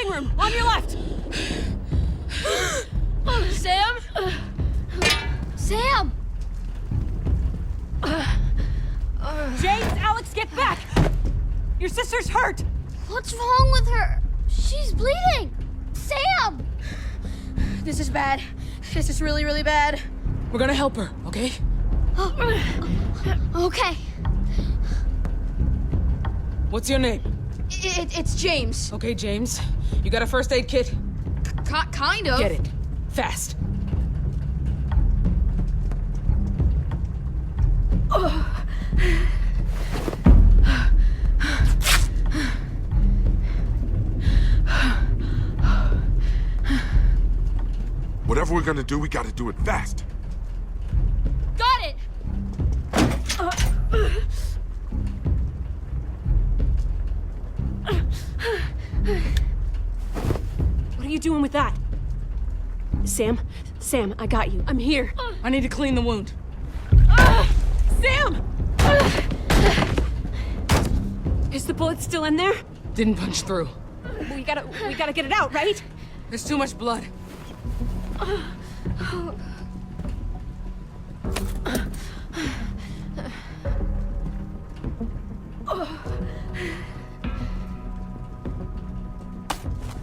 living room, on your left! Sam? Sam! James, Alex, get back! Your sister's hurt! What's wrong with her? She's bleeding! Sam! This is bad. This is really, really bad. We're gonna help her, okay? Okay. What's your name? It's James. Okay, James. You got a first aid kit? Kind of. Get it. Fast. Whatever we're gonna do, we gotta do it fast. Got it! What are you doing with that? Sam, I got you. I'm here. I need to clean the wound. Sam! Is the bullet still in there? Didn't punch through. We gotta get it out, right? There's too much blood.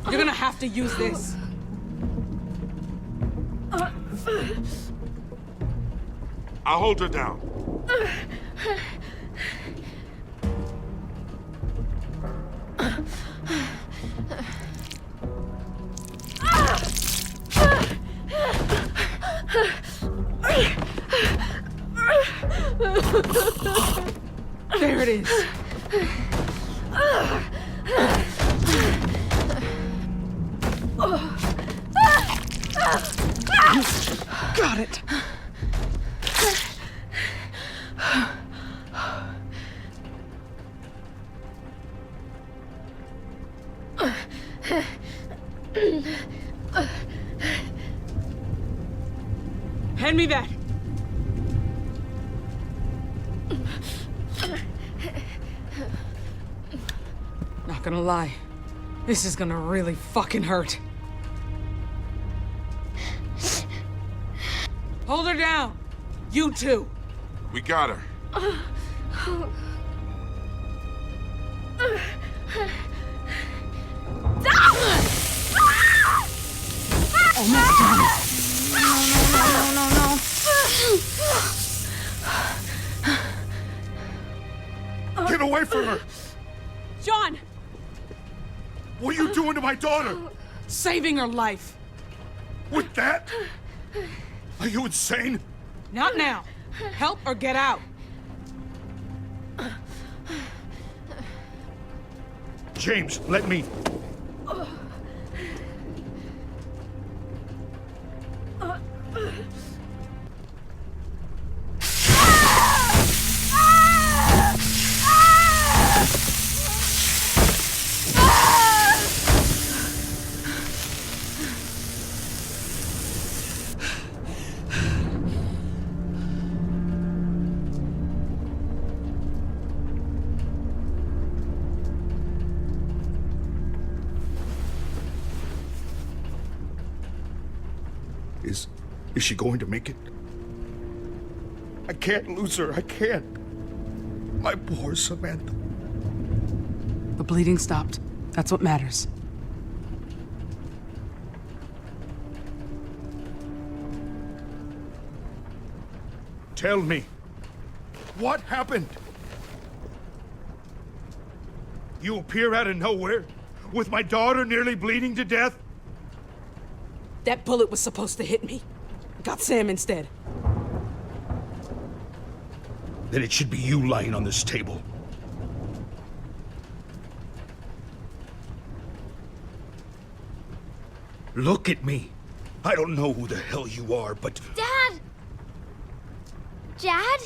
You're gonna have to use this. I'll hold her down. There it is. Got it. Hand me that. Not gonna lie, this is gonna really fucking hurt. Hold her down. You too. We got her. Almost done. No. Get away from her! John! What are you doing to my daughter? Saving her life. With that? Are you insane? Not now. Help or get out. James, let me. Is she going to make it? I can't lose her. I can't. My poor Samantha. The bleeding stopped. That's what matters. Tell me, what happened? You appear out of nowhere, with my daughter nearly bleeding to death? That bullet was supposed to hit me. Got Sam instead. Then it should be you lying on this table. Look at me. I don't know who the hell you are, but... Dad! Dad?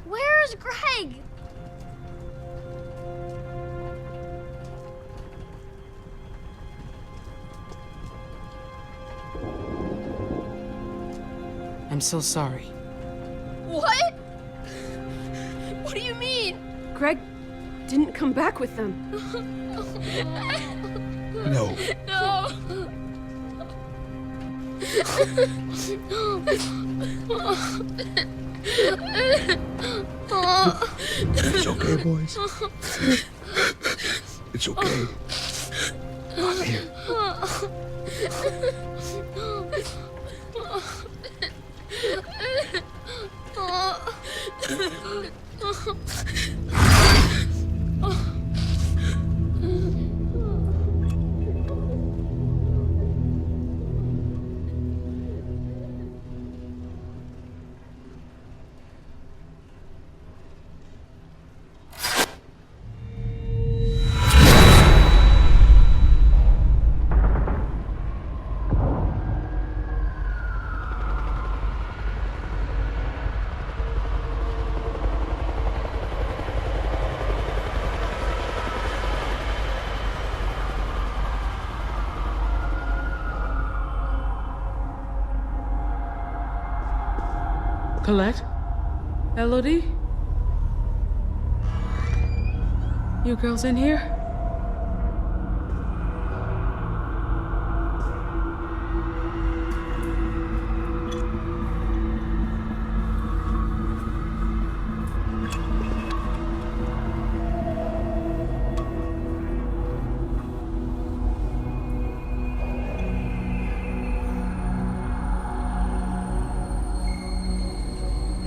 Where's Greg? I'm so sorry. What? What do you mean? Greg didn't come back with them. No. No. It's okay, boys. It's okay. I'm here. Colette? Elodie? You girls in here?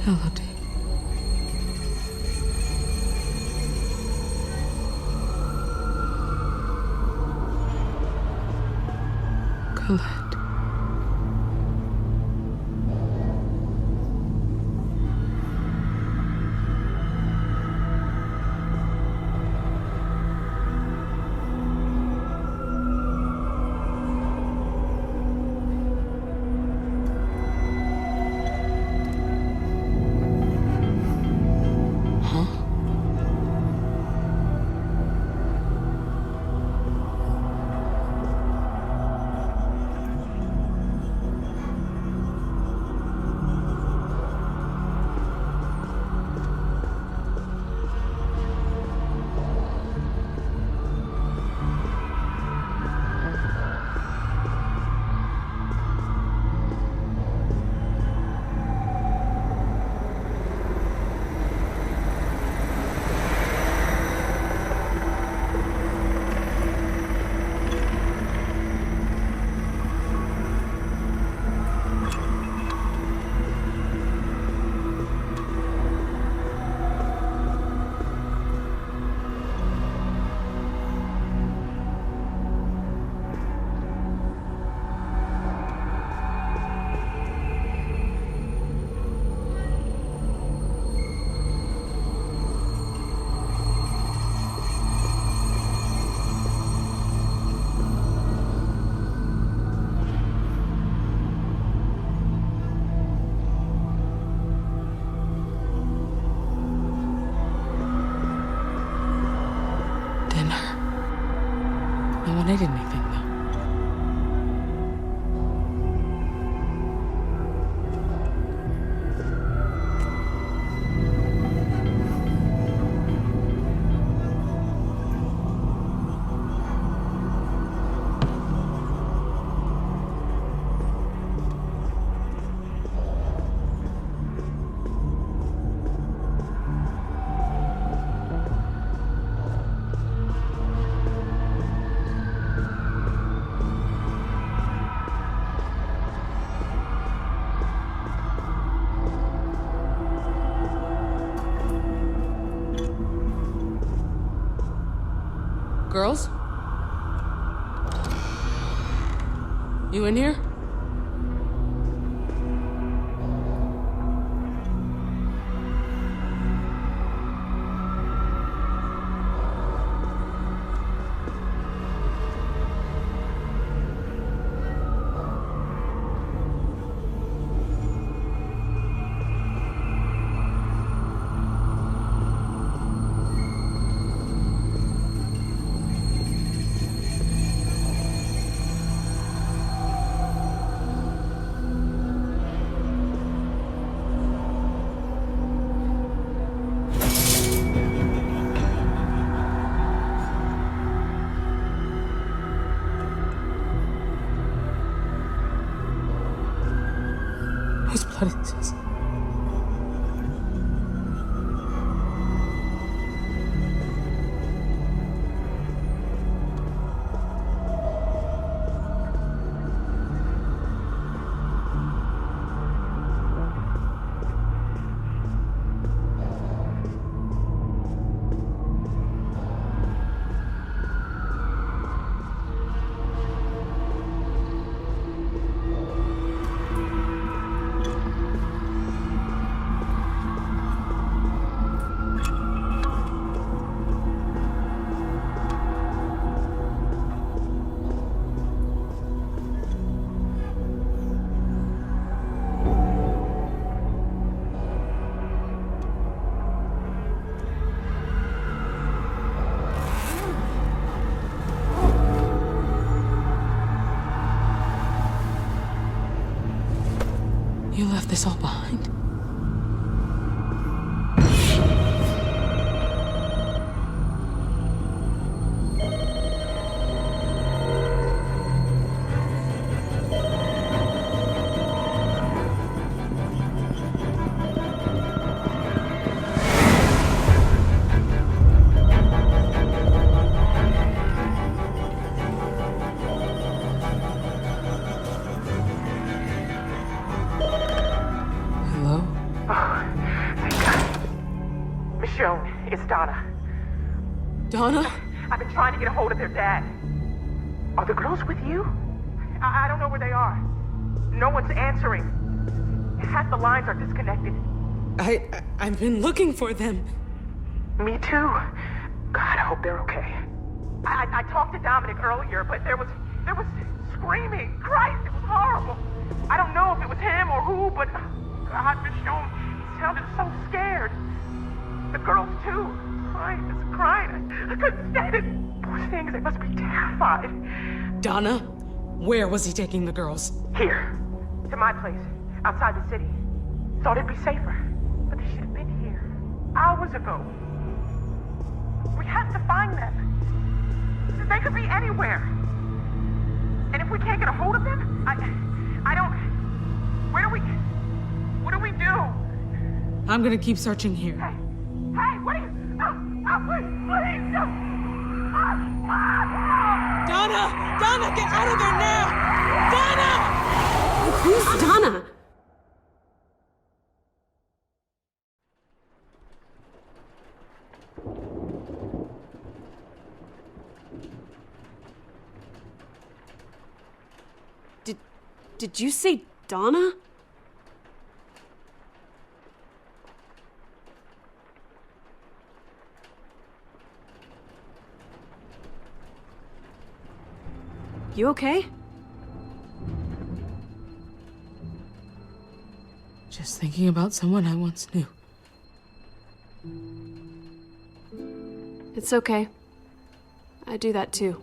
Elodie. Colette. No one ate anything, though. Girls? You in here? What is this? You left this all behind? Hello? Michonne, it's Donna. Donna? I've been trying to get a hold of their dad. Are the girls with you? I don't know where they are. No one's answering. Half the lines are disconnected. I've been looking for them. Me too. God, I hope they're okay. I talked to Dominic earlier, but there was screaming. Christ, it was horrible. I don't know if it was him or who, but God, Michonne, he sounded so scared. The girls too. Crying. I couldn't stand it. Poor things, they must be terrified. Donna, where was he taking the girls? Here. To my place. Outside the city. Thought it'd be safer. But they should have been here. Hours ago. We have to find them. They could be anywhere. And if we can't get a hold of them, I don't... What do we do? I'm gonna keep searching here. Hey, what are you... please, no. Donna, get out of there now! Donna! Who's Donna? Did you say Donna? You okay? Just thinking about someone I once knew. It's okay. I do that too.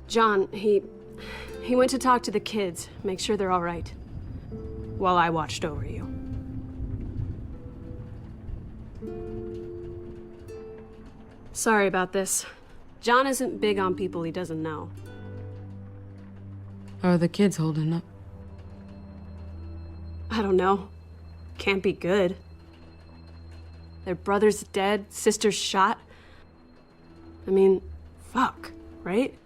John, he went to talk to the kids, make sure they're all right, while I watched over you. Sorry about this. John isn't big on people he doesn't know. How are the kids holding up? I don't know. Can't be good. Their brother's dead, sister's shot. I mean, fuck, right?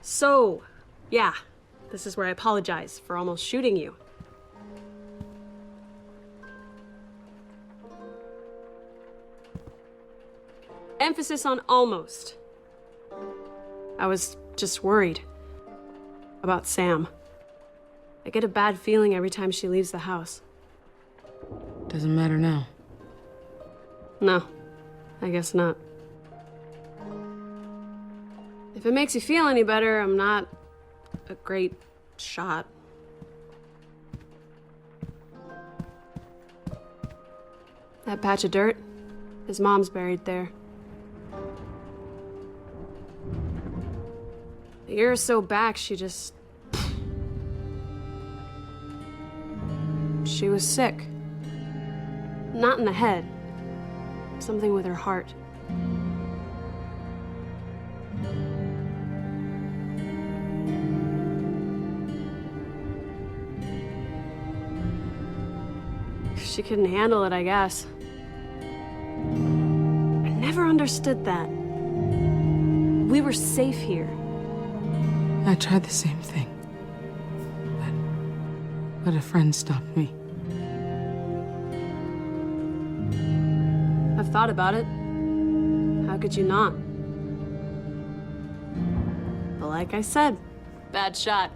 So, yeah, this is where I apologize for almost shooting you. Emphasis on almost. I was just worried about Sam. I get a bad feeling every time she leaves the house. Doesn't matter now. No, I guess not. If it makes you feel any better, I'm not a great shot. That patch of dirt, his mom's buried there. A year or so back, she was sick. Not in the head, Something with her heart. She couldn't handle it, I guess. I never understood that. We were safe here. I tried the same thing. But a friend stopped me. I've thought about it. How could you not? But like I said, bad shot.